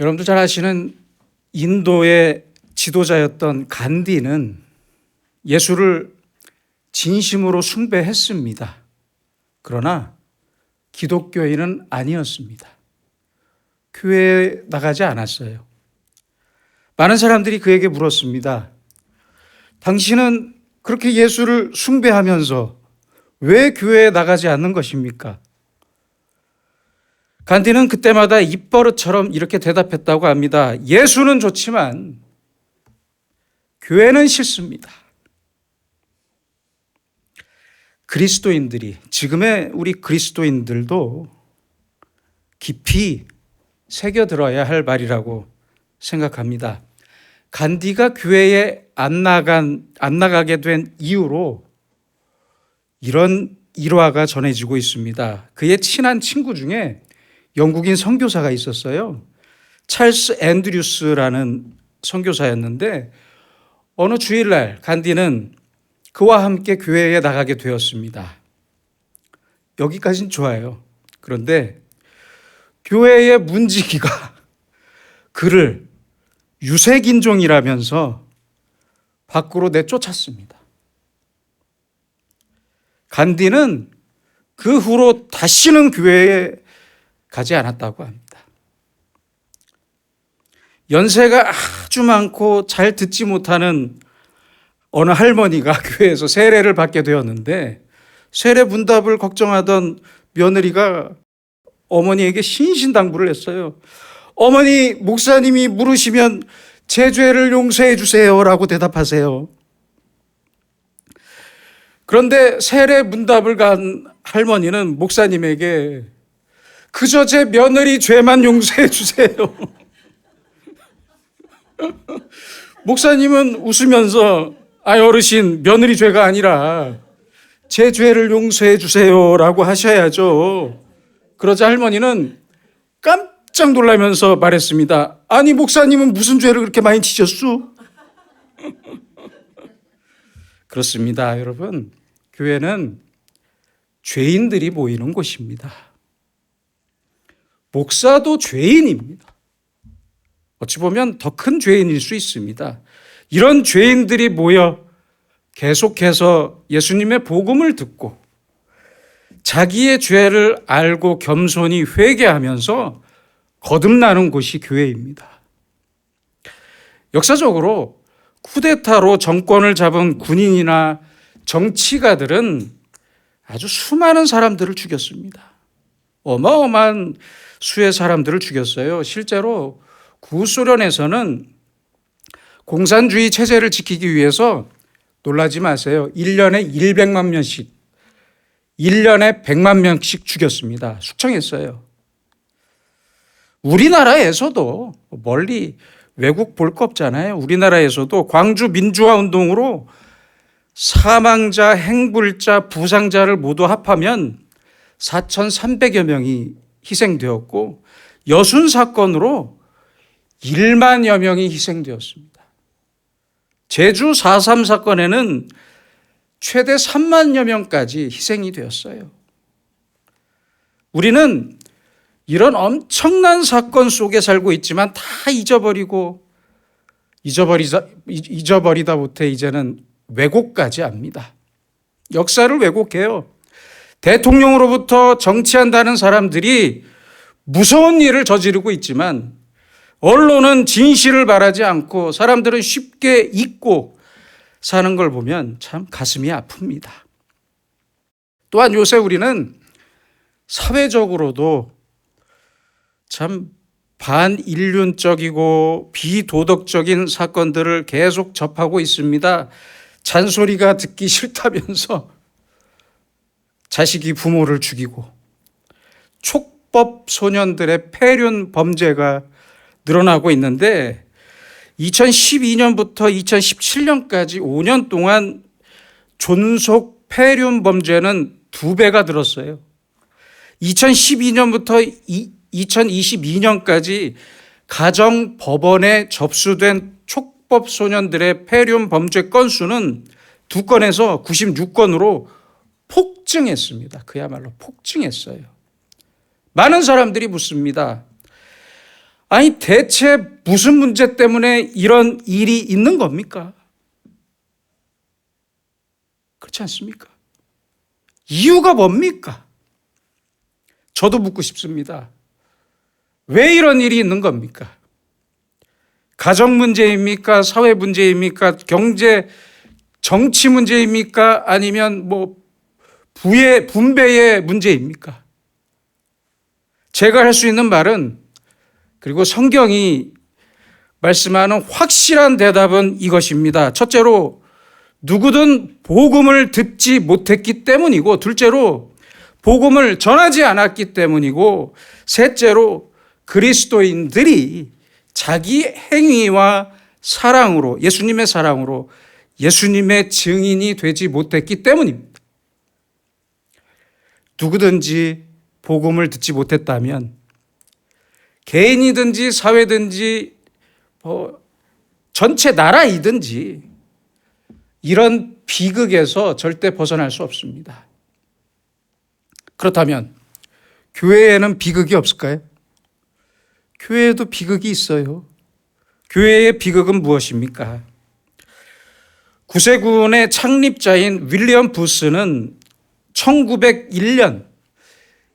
여러분도 잘 아시는 인도의 지도자였던 간디는 예수를 진심으로 숭배했습니다. 그러나 기독교인은 아니었습니다. 교회에 나가지 않았어요. 많은 사람들이 그에게 물었습니다. 당신은 그렇게 예수를 숭배하면서 왜 교회에 나가지 않는 것입니까? 간디는 그때마다 입버릇처럼 이렇게 대답했다고 합니다. 예수는 좋지만 교회는 싫습니다. 그리스도인들이, 지금의 우리 그리스도인들도 깊이 새겨들어야 할 말이라고 생각합니다. 간디가 교회에 안 나가게 된 이유로 이런 일화가 전해지고 있습니다. 그의 친한 친구 중에 영국인 선교사가 있었어요. 찰스 앤드류스라는 선교사였는데 어느 주일날 간디는 그와 함께 교회에 나가게 되었습니다. 여기까지는 좋아요. 그런데 교회의 문지기가 그를 유색인종이라면서 밖으로 내쫓았습니다. 간디는 그 후로 다시는 교회에 가지 않았다고 합니다. 연세가 아주 많고 잘 듣지 못하는 어느 할머니가 교회에서 세례를 받게 되었는데 세례 문답을 걱정하던 며느리가 어머니에게 신신당부를 했어요. 어머니, 목사님이 물으시면 제 죄를 용서해 주세요라고 대답하세요. 그런데 세례 문답을 간 할머니는 목사님에게 그저 제 며느리 죄만 용서해 주세요. 목사님은 웃으면서 어르신, 며느리 죄가 아니라 제 죄를 용서해 주세요라고 하셔야죠. 그러자 할머니는 깜짝 놀라면서 말했습니다. 아니, 목사님은 무슨 죄를 그렇게 많이 지셨수? 그렇습니다, 여러분. 교회는 죄인들이 모이는 곳입니다. 목사도 죄인입니다. 어찌 보면 더 큰 죄인일 수 있습니다. 이런 죄인들이 모여 계속해서 예수님의 복음을 듣고 자기의 죄를 알고 겸손히 회개하면서 거듭나는 곳이 교회입니다. 역사적으로 쿠데타로 정권을 잡은 군인이나 정치가들은 아주 수많은 사람들을 죽였습니다. 어마어마한 수의 사람들을 죽였어요. 실제로 구소련에서는 공산주의 체제를 지키기 위해서 놀라지 마세요. 1년에 100만 명씩, 1년에 100만 명씩 죽였습니다. 숙청했어요. 우리나라에서도 멀리 외국 볼 거 없잖아요. 우리나라에서도 광주 민주화 운동으로 사망자, 행불자, 부상자를 모두 합하면 4,300여 명이 희생되었고 여순 사건으로 1만여 명이 희생되었습니다. 제주 4.3 사건에는 최대 3만여 명까지 희생이 되었어요. 우리는 이런 엄청난 사건 속에 살고 있지만 다 잊어버리다 못해 이제는 왜곡까지 합니다. 역사를 왜곡해요. 대통령으로부터 정치한다는 사람들이 무서운 일을 저지르고 있지만 언론은 진실을 말하지 않고 사람들은 쉽게 잊고 사는 걸 보면 참 가슴이 아픕니다. 또한 요새 우리는 사회적으로도 참 반인륜적이고 비도덕적인 사건들을 계속 접하고 있습니다. 잔소리가 듣기 싫다면서 자식이 부모를 죽이고 촉법 소년들의 폐륜 범죄가 늘어나고 있는데 2012년부터 2017년까지 5년 동안 존속 폐륜 범죄는 2배가 늘었어요. 2012년부터 2022년까지 가정법원에 접수된 촉법 소년들의 폐륜 범죄 건수는 2건에서 96건으로 폭증했습니다. 그야말로 폭증했어요. 많은 사람들이 묻습니다. 아니 대체 무슨 문제 때문에 이런 일이 있는 겁니까? 그렇지 않습니까? 이유가 뭡니까? 저도 묻고 싶습니다. 왜 이런 일이 있는 겁니까? 가정 문제입니까? 사회 문제입니까? 경제, 정치 문제입니까? 아니면 부의 분배의 문제입니까? 제가 할 수 있는 말은, 그리고 성경이 말씀하는 확실한 대답은 이것입니다. 첫째로 누구든 복음을 듣지 못했기 때문이고, 둘째로 복음을 전하지 않았기 때문이고, 셋째로 그리스도인들이 자기 행위와 사랑으로, 예수님의 사랑으로 예수님의 증인이 되지 못했기 때문입니다. 누구든지 복음을 듣지 못했다면 개인이든지 사회든지 전체 나라이든지 이런 비극에서 절대 벗어날 수 없습니다. 그렇다면 교회에는 비극이 없을까요? 교회에도 비극이 있어요. 교회의 비극은 무엇입니까? 구세군의 창립자인 윌리엄 부스는 1901년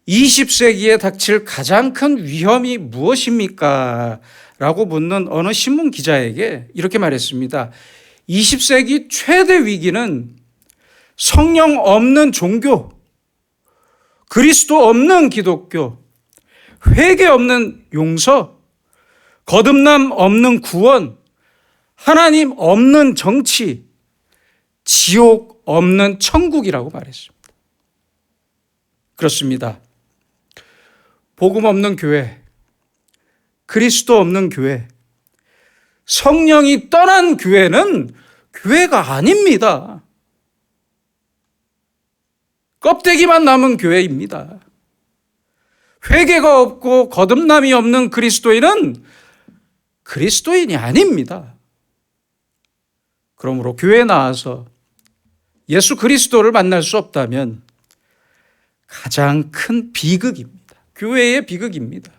20세기에 닥칠 가장 큰 위험이 무엇입니까? 라고 묻는 어느 신문 기자에게 이렇게 말했습니다. 20세기 최대 위기는 성령 없는 종교, 그리스도 없는 기독교, 회개 없는 용서, 거듭남 없는 구원, 하나님 없는 정치, 지옥 없는 천국이라고 말했습니다. 그렇습니다. 복음 없는 교회, 그리스도 없는 교회, 성령이 떠난 교회는 교회가 아닙니다. 껍데기만 남은 교회입니다. 회개가 없고 거듭남이 없는 그리스도인은 그리스도인이 아닙니다. 그러므로 교회에 나와서 예수 그리스도를 만날 수 없다면 가장 큰 비극입니다. 교회의 비극입니다.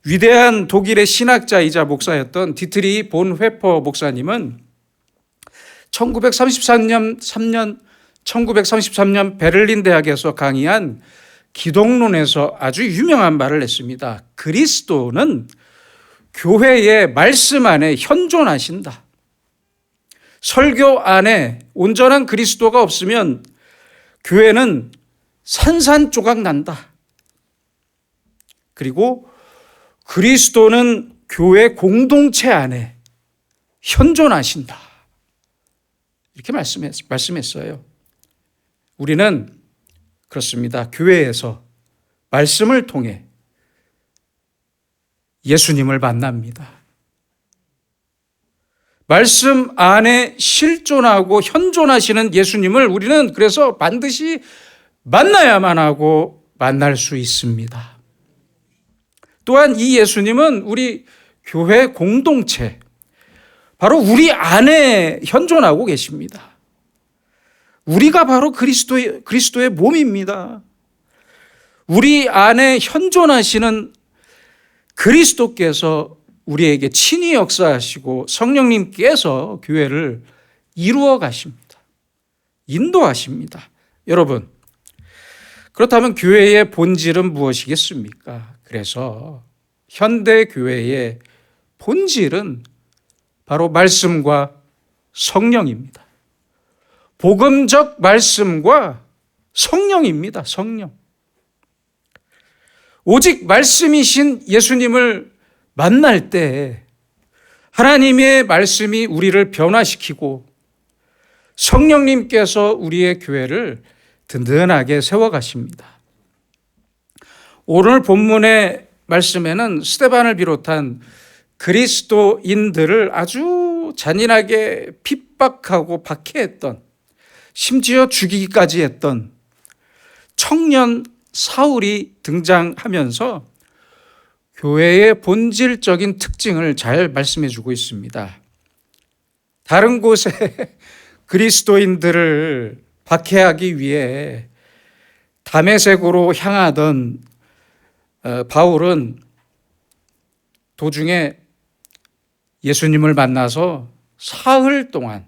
위대한 독일의 신학자이자 목사였던 디트리 본 회퍼 목사님은 1933년 베를린 대학에서 강의한 기독론에서 아주 유명한 말을 했습니다. 그리스도는 교회의 말씀 안에 현존하신다. 설교 안에 온전한 그리스도가 없으면 교회는 산산조각 난다. 그리고 그리스도는 교회 공동체 안에 현존하신다. 이렇게 말씀했어요. 우리는 그렇습니다. 교회에서 말씀을 통해 예수님을 만납니다. 말씀 안에 실존하고 현존하시는 예수님을 우리는 그래서 반드시 만나야만 하고 만날 수 있습니다. 또한 이 예수님은 우리 교회 공동체, 바로 우리 안에 현존하고 계십니다. 우리가 바로 그리스도의 몸입니다. 우리 안에 현존하시는 그리스도께서 우리에게 친히 역사하시고 성령님께서 교회를 이루어 가십니다. 인도하십니다. 여러분, 그렇다면 교회의 본질은 무엇이겠습니까? 그래서 현대 교회의 본질은 바로 말씀과 성령입니다. 복음적 말씀과 성령입니다. 성령. 오직 말씀이신 예수님을 만날 때 하나님의 말씀이 우리를 변화시키고 성령님께서 우리의 교회를 든든하게 세워가십니다. 오늘 본문의 말씀에는 스데반을 비롯한 그리스도인들을 아주 잔인하게 핍박하고 박해했던, 심지어 죽이기까지 했던 청년 사울이 등장하면서 교회의 본질적인 특징을 잘 말씀해 주고 있습니다. 다른 곳에 그리스도인들을 박해하기 위해 다메섹으로 향하던 바울은 도중에 예수님을 만나서 사흘 동안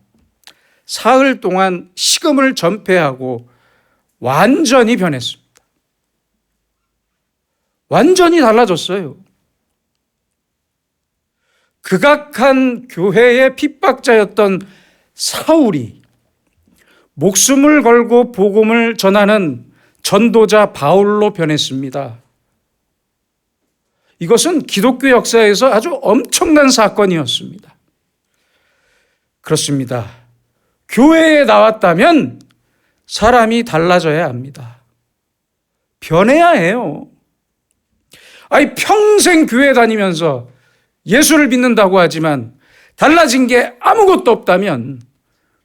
식음을 전폐하고 완전히 변했습니다. 완전히 달라졌어요. 극악한 교회의 핍박자였던 사울이 목숨을 걸고 복음을 전하는 전도자 바울로 변했습니다. 이것은 기독교 역사에서 아주 엄청난 사건이었습니다. 그렇습니다. 교회에 나왔다면 사람이 달라져야 합니다. 변해야 해요. 평생 교회 다니면서 예수를 믿는다고 하지만 달라진 게 아무것도 없다면,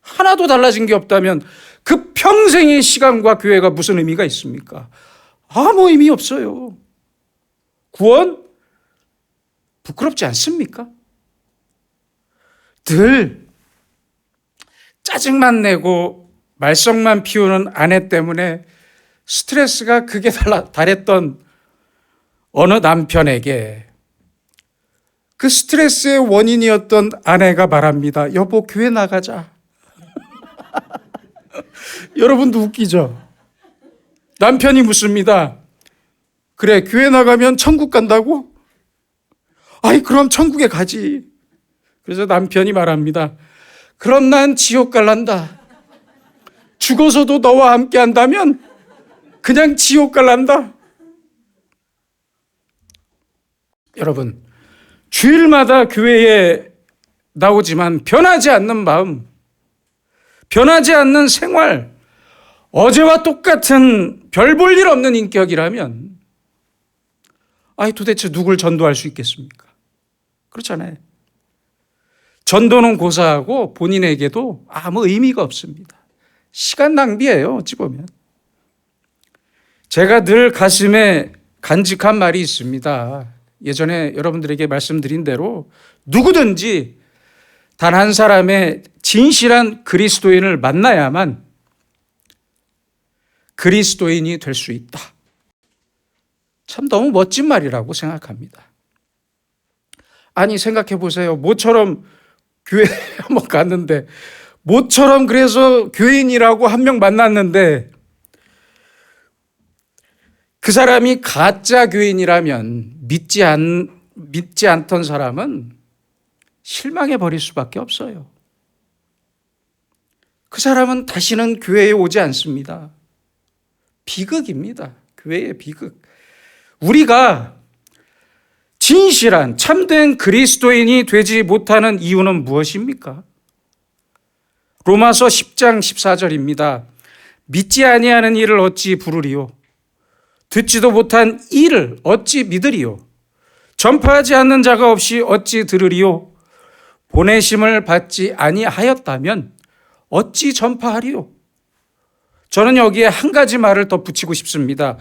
하나도 달라진 게 없다면 그 평생의 시간과 교회가 무슨 의미가 있습니까? 아무 의미 없어요. 구원? 부끄럽지 않습니까? 늘 짜증만 내고 말썽만 피우는 아내 때문에 스트레스가 극에 달했던 어느 남편에게 그 스트레스의 원인이었던 아내가 말합니다. 여보, 교회 나가자. 여러분도 웃기죠? 남편이 묻습니다. 그래, 교회 나가면 천국 간다고? 그럼 천국에 가지. 그래서 남편이 말합니다. 그럼 난 지옥 갈란다. 죽어서도 너와 함께 한다면 그냥 지옥 갈란다. 여러분, 주일마다 교회에 나오지만 변하지 않는 마음, 변하지 않는 생활, 어제와 똑같은 별 볼 일 없는 인격이라면 도대체 누굴 전도할 수 있겠습니까? 그렇잖아요. 전도는 고사하고 본인에게도 아무 의미가 없습니다. 시간 낭비예요, 어찌 보면. 제가 늘 가슴에 간직한 말이 있습니다. 예전에 여러분들에게 말씀드린 대로 누구든지 단 한 사람의 진실한 그리스도인을 만나야만 그리스도인이 될 수 있다. 참 너무 멋진 말이라고 생각합니다. 생각해 보세요. 모처럼 교회 한번 갔는데, 모처럼 그래서 교인이라고 한 명 만났는데 그 사람이 가짜 교인이라면 믿지 않던 사람은 실망해 버릴 수밖에 없어요. 그 사람은 다시는 교회에 오지 않습니다. 비극입니다. 교회의 비극. 우리가 진실한 참된 그리스도인이 되지 못하는 이유는 무엇입니까? 로마서 10장 14절입니다. 믿지 아니하는 일을 어찌 부르리요? 듣지도 못한 일을 어찌 믿으리요? 전파하지 않는 자가 없이 어찌 들으리요? 보내심을 받지 아니하였다면 어찌 전파하리요? 저는 여기에 한 가지 말을 더 붙이고 싶습니다.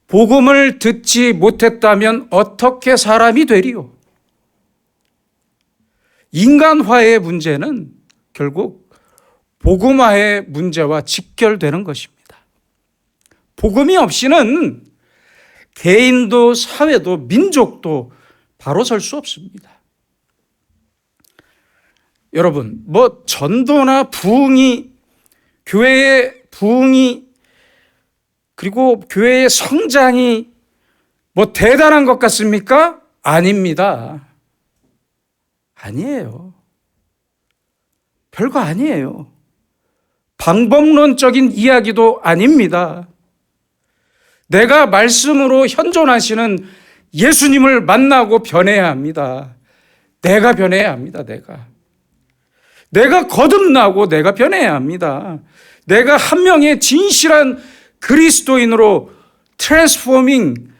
복음을 듣지 못했다면 어떻게 사람이 되리요? 인간화의 문제는 결국 복음화의 문제와 직결되는 것입니다. 복음이 없이는 개인도 사회도 민족도 바로 설 수 없습니다. 여러분, 전도나 부흥이, 교회의 부흥이, 그리고 교회의 성장이 대단한 것 같습니까? 아닙니다. 아니에요. 별거 아니에요. 방법론적인 이야기도 아닙니다. 내가 말씀으로 현존하시는 예수님을 만나고 변해야 합니다. 내가 변해야 합니다. 내가 거듭나고 내가 변해야 합니다. 내가 한 명의 진실한 그리스도인으로 트랜스포밍,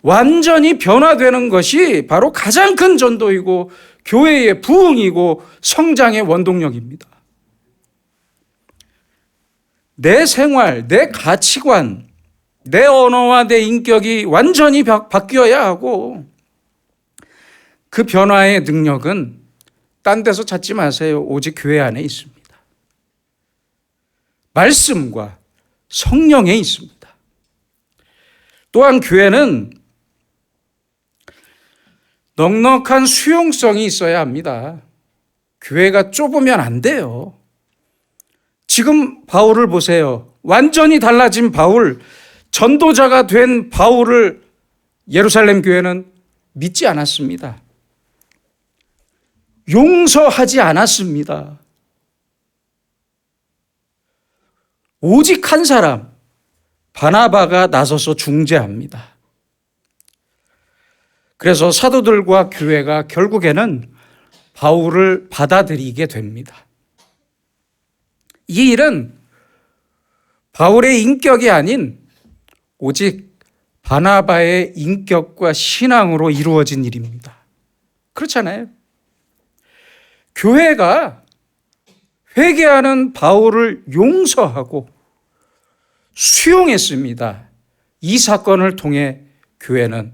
완전히 변화되는 것이 바로 가장 큰 전도이고 교회의 부흥이고 성장의 원동력입니다. 내 생활, 내 가치관, 내 언어와 내 인격이 완전히 바뀌어야 하고, 그 변화의 능력은 딴 데서 찾지 마세요. 오직 교회 안에 있습니다. 말씀과 성령에 있습니다. 또한 교회는 넉넉한 수용성이 있어야 합니다. 교회가 좁으면 안 돼요. 지금 바울을 보세요. 완전히 달라진 바울, 전도자가 된 바울을 예루살렘 교회는 믿지 않았습니다. 용서하지 않았습니다. 오직 한 사람, 바나바가 나서서 중재합니다. 그래서 사도들과 교회가 결국에는 바울을 받아들이게 됩니다. 이 일은 바울의 인격이 아닌 오직 바나바의 인격과 신앙으로 이루어진 일입니다. 그렇잖아요. 교회가 회개하는 바울을 용서하고 수용했습니다. 이 사건을 통해 교회는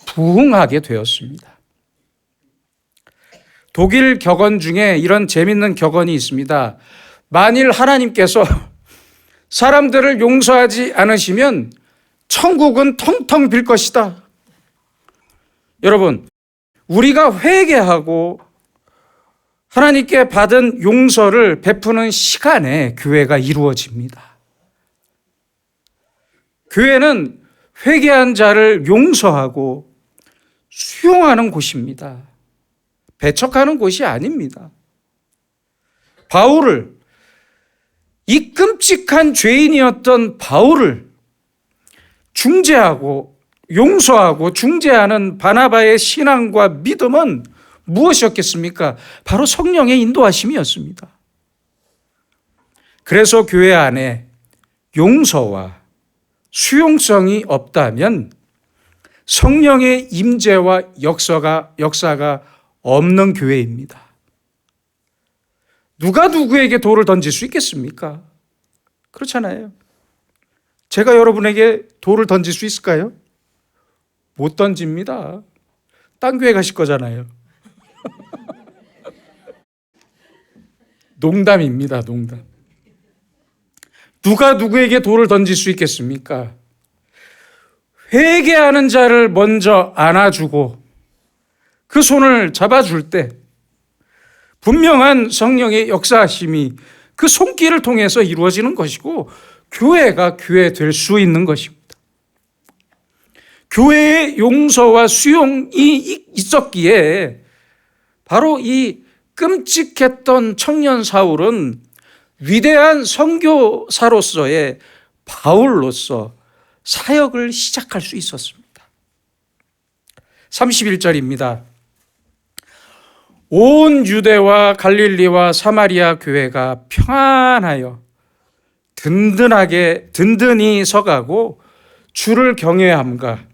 부흥하게 되었습니다. 독일 격언 중에 이런 재밌는 격언이 있습니다. 만일 하나님께서 사람들을 용서하지 않으시면 천국은 텅텅 빌 것이다. 여러분, 우리가 회개하고 하나님께 받은 용서를 베푸는 시간에 교회가 이루어집니다. 교회는 회개한 자를 용서하고 수용하는 곳입니다. 배척하는 곳이 아닙니다. 바울을, 이 끔찍한 죄인이었던 바울을 중재하고 용서하고 중재하는 바나바의 신앙과 믿음은 무엇이었겠습니까? 바로 성령의 인도하심이었습니다. 그래서 교회 안에 용서와 수용성이 없다면 성령의 임재와 역사가 없는 교회입니다. 누가 누구에게 돌을 던질 수 있겠습니까? 그렇잖아요. 제가 여러분에게 돌을 던질 수 있을까요? 못 던집니다. 딴 교회 가실 거잖아요. 농담입니다, 농담. 누가 누구에게 돌을 던질 수 있겠습니까? 회개하는 자를 먼저 안아주고 그 손을 잡아줄 때 분명한 성령의 역사하심이 그 손길을 통해서 이루어지는 것이고 교회가 교회 될 수 있는 것입니다. 교회의 용서와 수용이 있었기에 바로 이 끔찍했던 청년 사울은 위대한 선교사로서의 바울로서 사역을 시작할 수 있었습니다. 31절입니다. 온 유대와 갈릴리와 사마리아 교회가 평안하여 든든히 서가고 주를 경외함과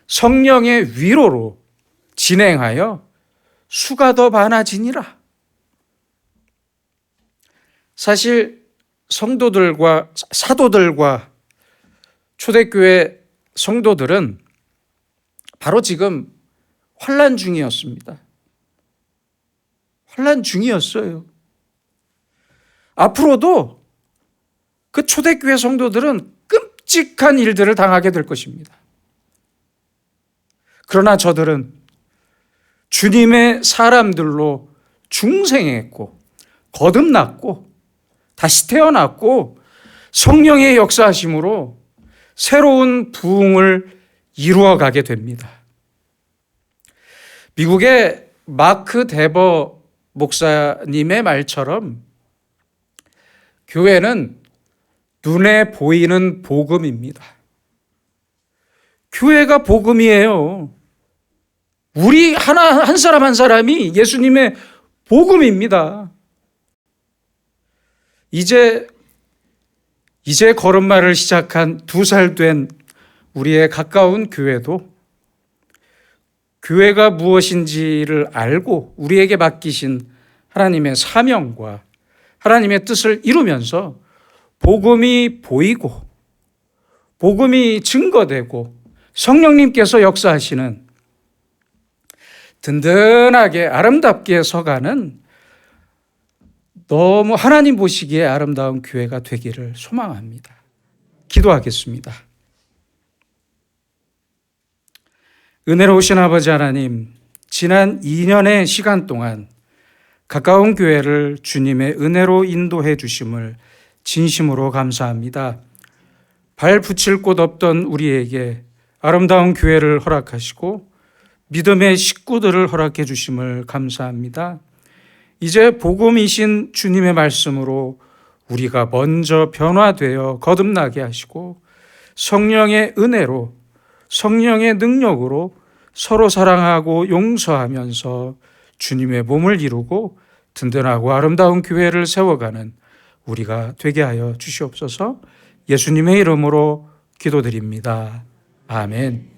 성령의 위로로 진행하여 수가 더 많아지니라. 사실 성도들과 사도들과 초대교회 성도들은 바로 지금 환난 중이었습니다. 환난 중이었어요. 앞으로도 그 초대교회 성도들은 끔찍한 일들을 당하게 될 것입니다. 그러나 저들은 주님의 사람들로 중생했고 거듭났고 다시 태어났고 성령의 역사하심으로 새로운 부흥을 이루어가게 됩니다. 미국의 마크 데버 목사님의 말처럼 교회는 눈에 보이는 복음입니다. 교회가 복음이에요. 우리 한 사람 한 사람이 예수님의 복음입니다. 이제 걸음마를 시작한 2살 된 우리의 가까운 교회도 교회가 무엇인지를 알고 우리에게 맡기신 하나님의 사명과 하나님의 뜻을 이루면서 복음이 보이고 복음이 증거되고 성령님께서 역사하시는 든든하게 아름답게 서가는 너무 하나님 보시기에 아름다운 교회가 되기를 소망합니다. 기도하겠습니다. 은혜로우신 아버지 하나님, 지난 2년의 시간 동안 가까운 교회를 주님의 은혜로 인도해 주심을 진심으로 감사합니다. 발 붙일 곳 없던 우리에게 아름다운 교회를 허락하시고 믿음의 식구들을 허락해 주심을 감사합니다. 이제 복음이신 주님의 말씀으로 우리가 먼저 변화되어 거듭나게 하시고 성령의 은혜로, 성령의 능력으로 서로 사랑하고 용서하면서 주님의 몸을 이루고 든든하고 아름다운 교회를 세워가는 우리가 되게 하여 주시옵소서. 예수님의 이름으로 기도드립니다. 아멘.